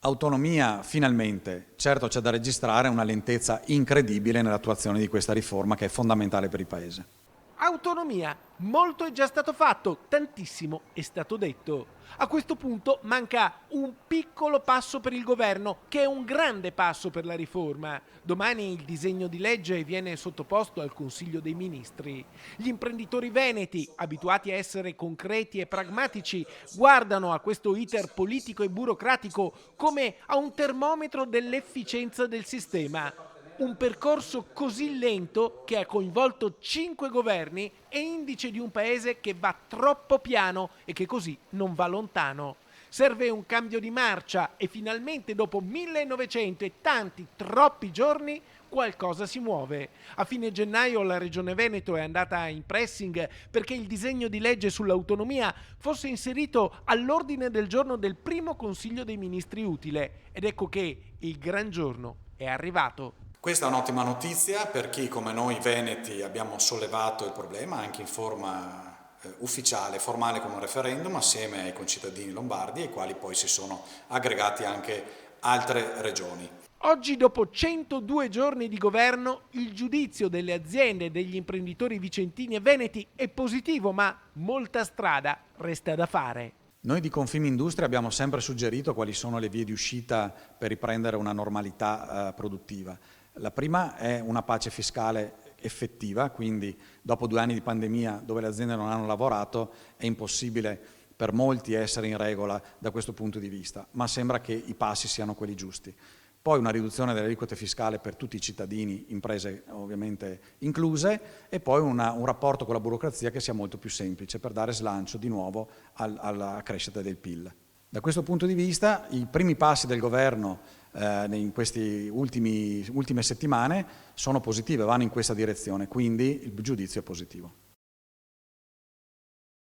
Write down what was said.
Autonomia, finalmente. Certo c'è da registrare una lentezza incredibile nell'attuazione di questa riforma che è fondamentale per il Paese. Autonomia, molto è già stato fatto, tantissimo è stato detto. A questo punto manca un piccolo passo per il governo, che è un grande passo per la riforma. Domani il disegno di legge viene sottoposto al Consiglio dei Ministri. Gli imprenditori veneti, abituati a essere concreti e pragmatici, guardano a questo iter politico e burocratico come a un termometro dell'efficienza del sistema. Un percorso così lento che ha coinvolto 5 governi è indice di un paese che va troppo piano e che così non va lontano. Serve un cambio di marcia e finalmente dopo 1900 e tanti, troppi giorni, qualcosa si muove. A fine gennaio la Regione Veneto è andata in pressing perché il disegno di legge sull'autonomia fosse inserito all'ordine del giorno del primo Consiglio dei Ministri utile. Ed ecco che il gran giorno è arrivato. Questa è un'ottima notizia per chi come noi veneti abbiamo sollevato il problema anche in forma ufficiale, formale con un referendum assieme ai concittadini lombardi ai quali poi si sono aggregati anche altre regioni. Oggi, dopo 102 giorni di governo, il giudizio delle aziende e degli imprenditori vicentini e veneti è positivo, ma molta strada resta da fare. Noi di Confimindustria abbiamo sempre suggerito quali sono le vie di uscita per riprendere una normalità produttiva. La prima è una pace fiscale effettiva, quindi dopo 2 anni di pandemia dove le aziende non hanno lavorato è impossibile per molti essere in regola da questo punto di vista, ma sembra che i passi siano quelli giusti. Poi una riduzione delle aliquote fiscali per tutti i cittadini, imprese ovviamente incluse, e poi un rapporto con la burocrazia che sia molto più semplice per dare slancio di nuovo alla crescita del PIL. Da questo punto di vista i primi passi del governo in queste ultime settimane sono positive, vanno in questa direzione, quindi il giudizio è positivo.